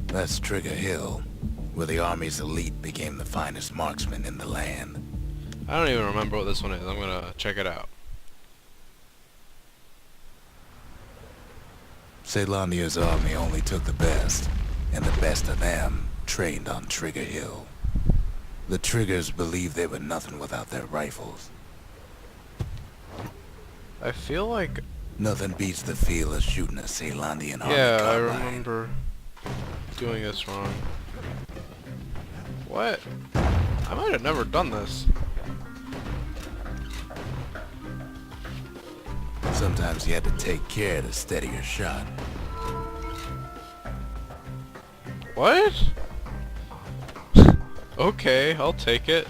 That's Trigger Hill, where the Army's elite became the finest marksmen in the land. I don't even remember what this one is. I'm gonna check it out. Caelandia's army only took the best, and the best of them trained on Trigger Hill. The Triggers believed they were nothing without their rifles. I feel like... Nothing beats the feel of shooting a Caelandian army Yeah, I carbine. remember doing this wrong. What? I might have never done this. Sometimes you had to take care to steady your shot. What? Okay, I'll take it.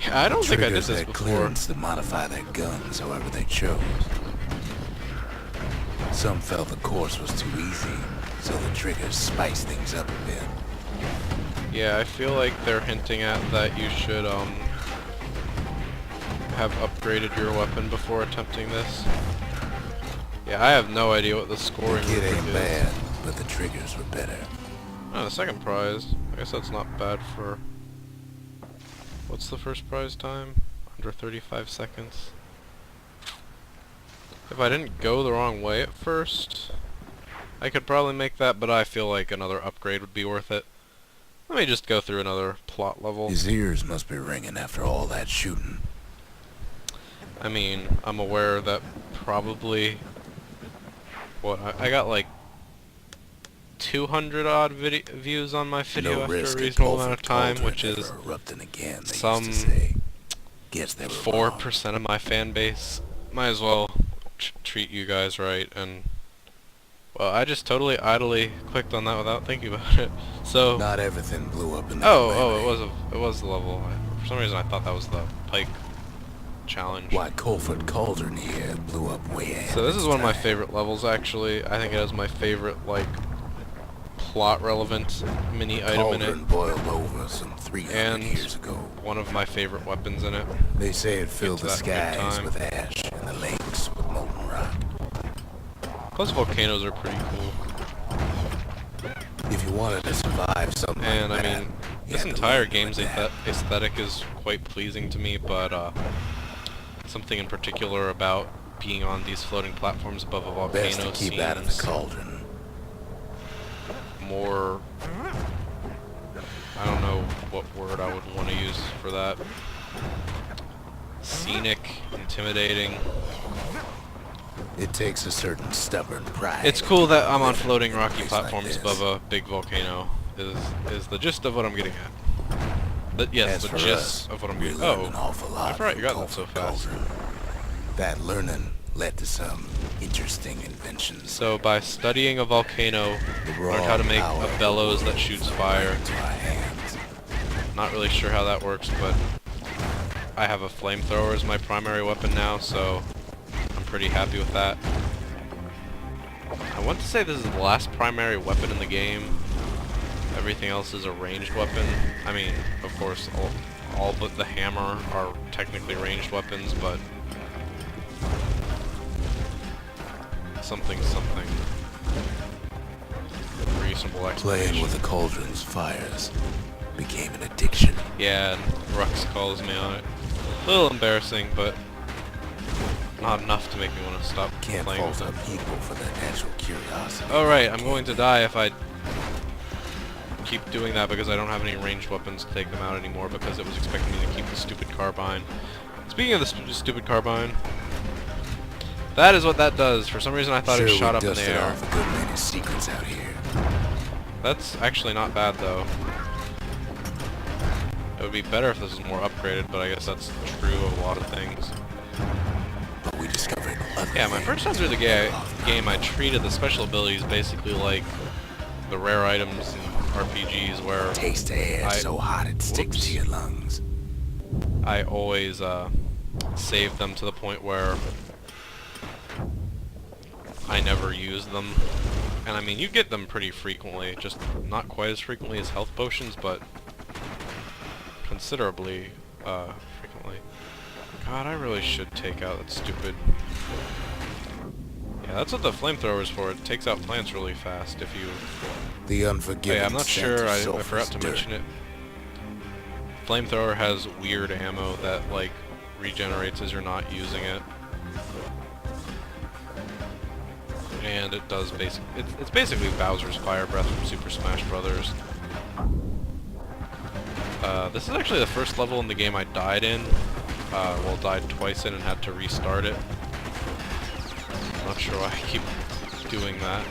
Yeah, I don't think I did Triggers this had before. clearance to modify their guns however they chose. Some felt the course was too easy, so the Triggers spiced things up a bit. Yeah, I feel like they're hinting at that you should have upgraded your weapon before attempting this. Yeah, I have no idea what the scoring The kid rubric ain't is. bad, but the Triggers were better. Oh, the second prize. I guess that's not bad for... What's the first prize time? Under 35 seconds. If I didn't go the wrong way at first, I could probably make that, but I feel like another upgrade would be worth it. Let me just go through another plot level. His ears must be ringing after all that shooting. I mean, I'm aware that probably... What, I got like 200 odd views on my video No after a risk reasonable amount of time, which is erupting again, they some used to say. Guess they were 4% of my fan base. Might as well treat you guys right, and well, I just totally idly clicked on that without thinking about it. So wrong. Not everything blew up in the it was the level. For some reason I thought that was the Pike challenge. Why Cauldron here blew up way ahead. So this is one of my time. favorite levels, actually. I think it has my favorite, like, plot relevant mini item in it, Cauldron boiled over some 300 and years ago. one of my favorite weapons in it. They say it filled the to that good skies time. with ash and the lakes with molten rock. Plus volcanoes are pretty cool. If you wanted to survive something And like I that, mean, you this had to entire learn to game's adapt. aesthetic is quite pleasing to me, but something in particular about being on these floating platforms above a volcano Best to keep out of the seems cauldron. more... I don't know what word I would want to use for that. Scenic, intimidating. It takes a certain stubborn pride. It's cool that I'm on living floating in a rocky place like platforms this. above a big volcano. Is the gist of what I'm getting at. But yes, As the for gist us, of what I'm we getting. learned an Oh, awful lot I forgot from you got that so fast. Cauldron. That learning led to some interesting inventions. So by studying a volcano, The learn how to raw make power a bellows of the that shoots world fire. into our hands. Not really sure how that works, but I have a flamethrower as my primary weapon now, so I'm pretty happy with that. I want to say this is the last primary weapon in the game. Everything else is a ranged weapon. I mean, of course, all but the hammer are technically ranged weapons, but something. Reasonable explanation. Playing with the Cauldron's fires became an addiction. Yeah, and Rux calls me on it. A little embarrassing, but not enough to make me want to stop Can't playing with fault it. our people for their natural curiosity. Alright, I'm going to die if I keep doing that because I don't have any ranged weapons to take them out anymore because it was expecting me to keep the stupid carbine. Speaking of the stupid carbine, that is what that does. For some reason I thought it shot up in the dusted air. off a good many secrets out here. That's actually not bad though. It would be better if this was more upgraded, but I guess that's true of a lot of things. But we discovered other Yeah, my things first time through the game, I treated the special abilities basically like the rare items in RPGs where taste the air so hot it sticks Whoops. to your lungs. I always saved them to the point where I never used them. And I mean, you get them pretty frequently, just not quite as frequently as health potions, but considerably frequently. God, I really should take out that stupid... Yeah, that's what the flamethrower is for. It takes out plants really fast if you The Oh unforgiving yeah, I'm not scent sure, of I sulfurous forgot to dirt. mention it. Flamethrower has weird ammo that, like, regenerates as you're not using it. And it does it's basically Bowser's Fire Breath from Super Smash Brothers. This is actually the first level in the game I died in. Well, died twice in and had to restart it. Not sure why I keep doing that.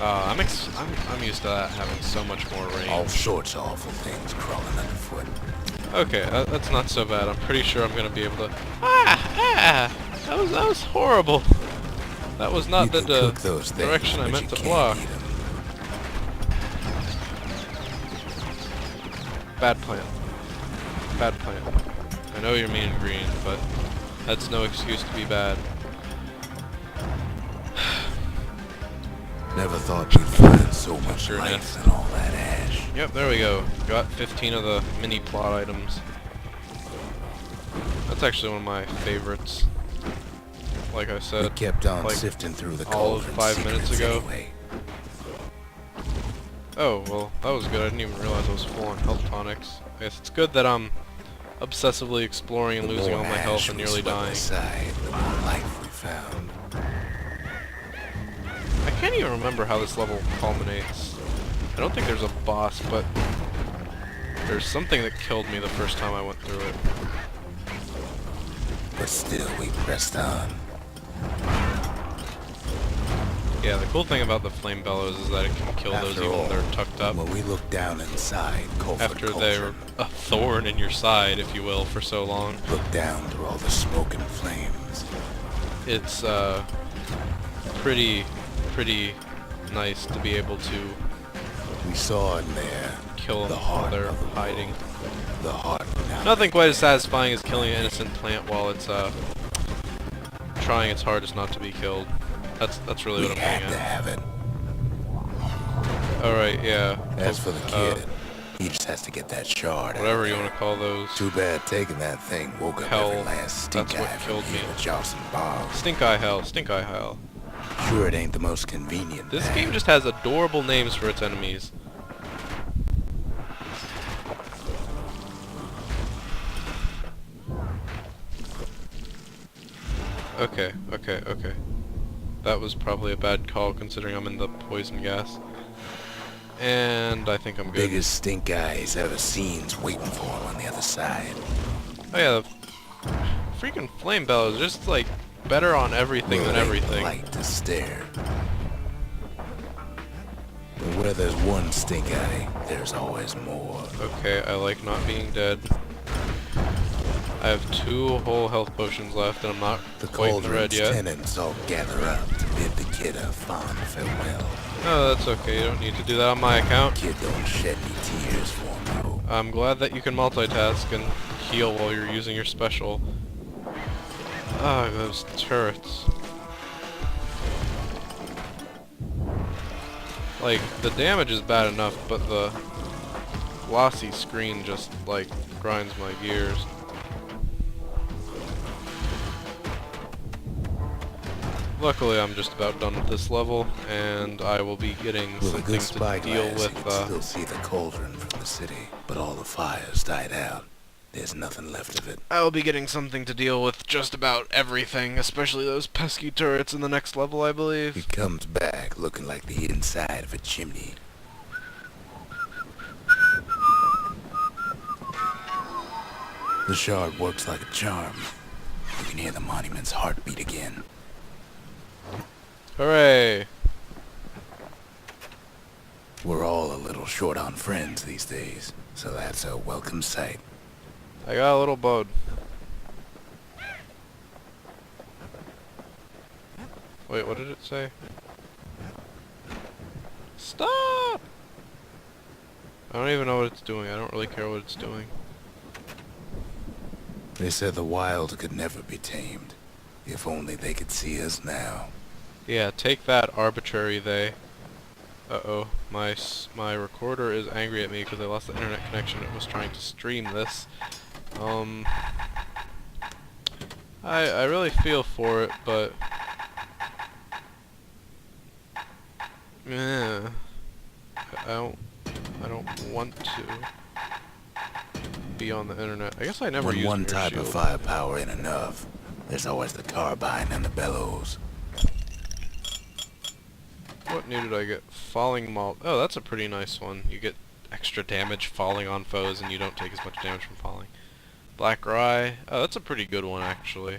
I'm used to that having so much more range. All sorts of awful things crawling underfoot. Okay, that's not so bad. I'm pretty sure I'm gonna be able to. That was horrible. That was not You the can cook those things, direction I but meant you to can't block. eat 'em. Bad plan. Bad plan. I know you're mean and green, but that's no excuse to be bad. Never thought you'd find so much Sure life nest. in all that ash. Yep, there we go. Got 15 of the mini plot items. That's actually one of my favorites. Like I We said, kept on like sifting through the all of cauldron 5 minutes secrets ago. anyway. Oh, well, that was good. I didn't even realize I was full on health tonics. I guess it's good that I'm obsessively exploring and The losing more all my health ash and we nearly swept dying. aside, the more life we found. I can't even remember how this level culminates. I don't think there's a boss, but there's something that killed me the first time I went through it. But still, we pressed on. Yeah, the cool thing about the flame bellows is that it can kill those After even all, when they're tucked up. when we looked down inside After they're a thorn in your side, if you will, for so long. looked down through all the smoke and flames. It's pretty nice to be able to We saw in there kill the them while heart they're of the hiding. world. The heart. Nothing quite as satisfying as killing an innocent plant while it's trying its hardest not to be killed. That's really We what I'm had getting to at. have it. Alright, yeah. As for the kid, he just has to get that shard. Whatever you want to call those. Too bad taking that thing woke up Hell, every last stink that's what eye killed from me. here at Johnson Boggs. Stink eye hell, stink eye hell. Sure, it ain't the most convenient. This thing. game just has adorable names for its enemies. Okay. That was probably a bad call considering I'm in the poison gas. And I think I'm good. Biggest stink eye he's ever seen's waiting for him on the other side. Oh yeah, the freaking flame bell is just like better on everything Well, than it ain't everything. polite to stare. But where there's one stink eye, there's always more. Okay, I like not being dead. I have 2 whole health potions left, and I'm not The quite in the red cauldron's yet. tenants all gather up to bid the kid a fond farewell. No, that's okay. You don't need to do that on my account. Kid don't shed any tears for him, though. I'm glad that you can multitask and heal while you're using your special. Ah, those turrets. Like, the damage is bad enough, but the glossy screen just, like, grinds my gears. Luckily, I'm just about done with this level, and I will be getting With a something good to spyglass, deal you with, can still see the cauldron from the city, but all the fires died out. There's nothing left of it. I will be getting something to deal with just about everything, especially those pesky turrets in the next level, I believe. He comes back looking like the inside of a chimney. The shard works like a charm. You can hear the monument's heartbeat again. Hooray! We're all a little short on friends these days, so that's a welcome sight. I got a little bud. Wait, what did it say? Stop! I don't even know what it's doing. I don't really care what it's doing. They said the wild could never be tamed. If only they could see us now. Yeah, take that, arbitrary they. Uh-oh, my recorder is angry at me because I lost the internet connection. It was trying to stream this. I really feel for it, but Yeah. I don't want to be on the internet. I guess I never When used one mirror type shield. of firepower ain't enough, there's always the carbine and the bellows. What new did I get? Falling Malt. Oh, that's a pretty nice one. You get extra damage falling on foes and you don't take as much damage from falling. Black Rye. Oh, that's a pretty good one actually.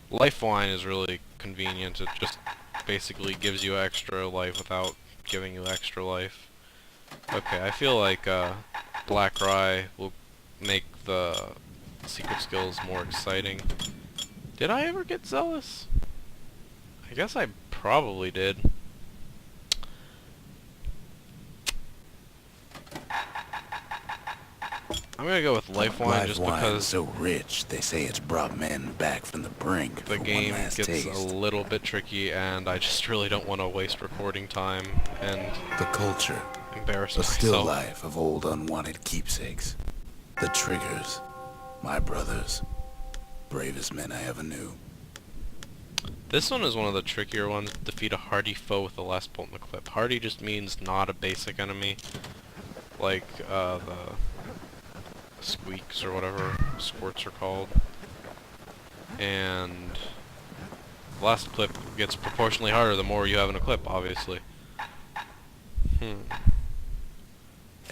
Life Wine is really convenient. It just basically gives you extra life without giving you extra life. Okay, I feel like Black Rye will make the secret skills more exciting. Did I ever get Zealous? I guess I probably did. I'm gonna go with Life Wine just because so rich, they say it's brought men back from the brink the for game one last gets taste. a little bit tricky and I just really don't want to waste recording time and The culture, embarrass a still myself. life of old unwanted keepsakes. The triggers, my brothers, bravest men I ever knew. This one is one of the trickier ones. Defeat a hardy foe with the last bolt in the clip. Hardy just means not a basic enemy, like the squeaks or whatever squirts are called. And the last clip gets proportionally harder the more you have in a clip, obviously.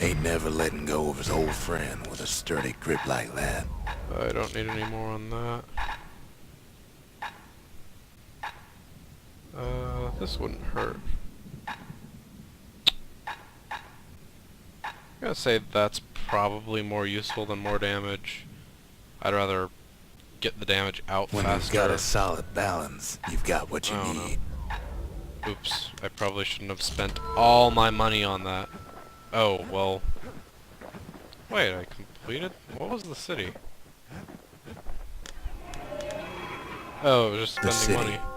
Ain't never letting go of his old friend with a sturdy grip like that. I don't need any more on that. This wouldn't hurt. I'm gonna say that's probably more useful than more damage. I'd rather get the damage out When faster. you've got a solid balance, you've got what you Oh, no. need. Oops, I probably shouldn't have spent all my money on that. Oh, well. Wait, I completed? What was the city? Oh, it was just The spending city, money.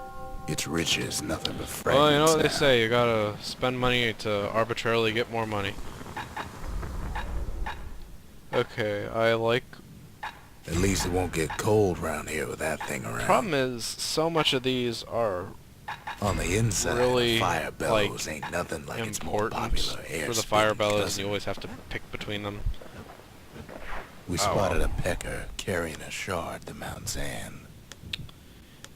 its riches, nothing but fragments. Well, you know what they now. say, you gotta spend money to arbitrarily get more money. Okay, I like... At least it won't get cold round here with that thing around. Problem is, so much of these are On the inside, really, the fire bellows like, ain't nothing like its more important popular air for the fire spitting bellows, and cousin. you always have to pick between them. We Oh, spotted well. a pecker carrying a shard to Mount Zan.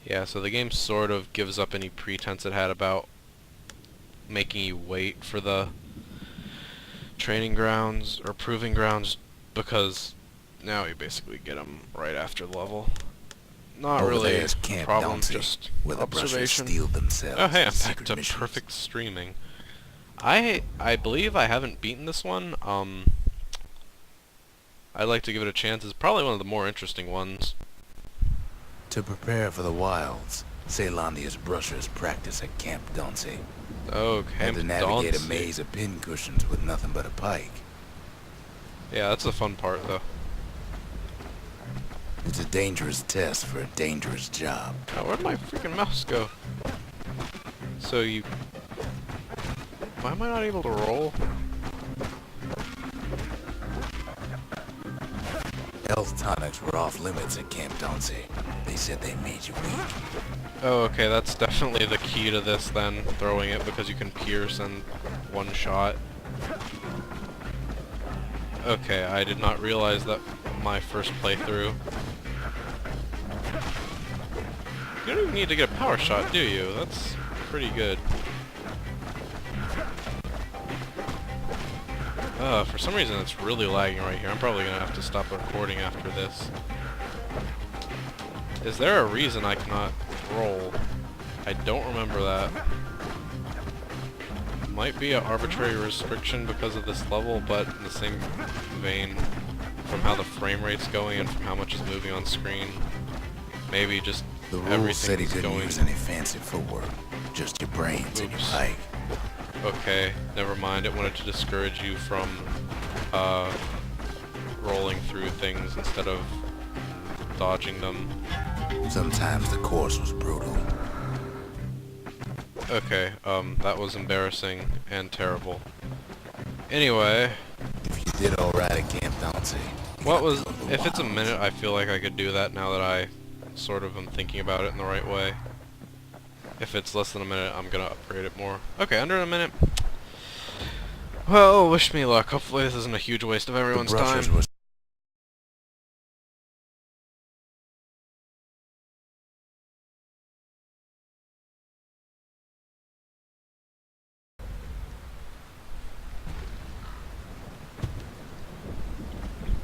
Yeah, so the game sort of gives up any pretense it had about making you wait for the training grounds or proving grounds, because now you basically get them right after the level. Not Over really there's a Camp problem, Doncey, just where the brushers observation. steeled themselves Oh hey, I'm for back secret to missions. perfect streaming. I believe I haven't beaten this one. I'd like to give it a chance. It's probably one of the more interesting ones. To prepare for the wilds, Ceylandia's brushers practice at Camp Doncey. Oh, Had Camp to navigate a Doncey. maze of pincushions with nothing but a pike. Yeah, that's the fun part, though. It's a dangerous test for a dangerous job. Oh, where'd my freaking mouse go? So you... Why am I not able to roll? Health tonics were off limits at Camp Doncey. They said they made you weak. Oh, okay, that's definitely the key to this then, throwing it, because you can pierce in one shot. Okay, I did not realize that my first playthrough. You don't even need to get a power shot, do you? That's pretty good. For some reason it's really lagging right here. I'm probably gonna have to stop recording after this. Is there a reason I cannot roll? I don't remember that. Might be an arbitrary restriction because of this level, but in the same vein, from how the frame rate's going and from how much is moving on screen, maybe just The rules said he everything's couldn't going... use any fancy footwork, just your brains and your Oops. pike. Okay, never mind. It wanted to discourage you from rolling through things instead of dodging them. Sometimes the course was brutal. Okay, that was embarrassing and terrible. Anyway, If you did alright at Camp Doncey, what was... If it's a minute, I feel like I could do that now that I sort of am thinking about it in the right way. If it's less than a minute, I'm gonna upgrade it more. Okay, under a minute. Well, wish me luck. Hopefully this isn't a huge waste of everyone's time.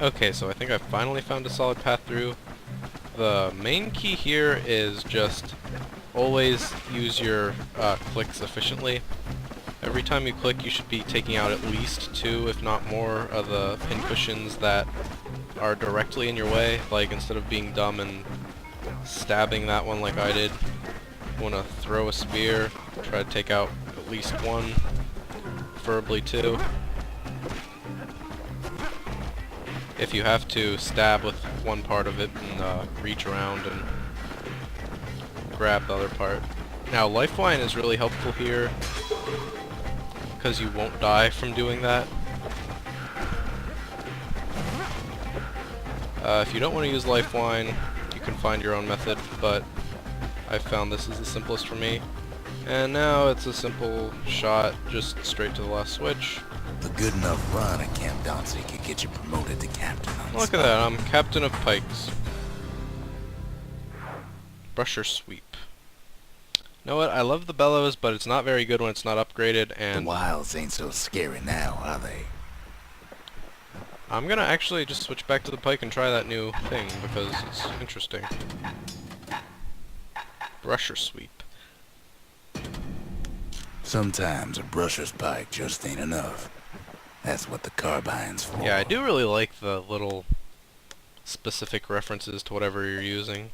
Okay, so I think I finally found a solid path through. The main key here is just always use your clicks efficiently. Every time you click, you should be taking out at least 2, if not more, of the pincushions that are directly in your way. Like, instead of being dumb and stabbing that one like I did, you want to throw a spear, try to take out at least 1, preferably 2. If you have to, stab with one part of it and reach around and grab the other part. Now, lifeline is really helpful here because you won't die from doing that. If you don't want to use lifeline, you can find your own method, but I found this is the simplest for me. And now it's a simple shot, just straight to the last switch. The good enough run at Camp Doncey could get you promoted to captain on the Look at that, I'm captain of pikes. Brusher sweep. You know what, I love the bellows, but it's not very good when it's not upgraded, and The wilds ain't so scary now, are they? I'm gonna actually just switch back to the pike and try that new thing, because it's interesting. Brusher sweep. Sometimes a brusher's pike just ain't enough. That's what the carbine's for. Yeah, I do really like the little specific references to whatever you're using.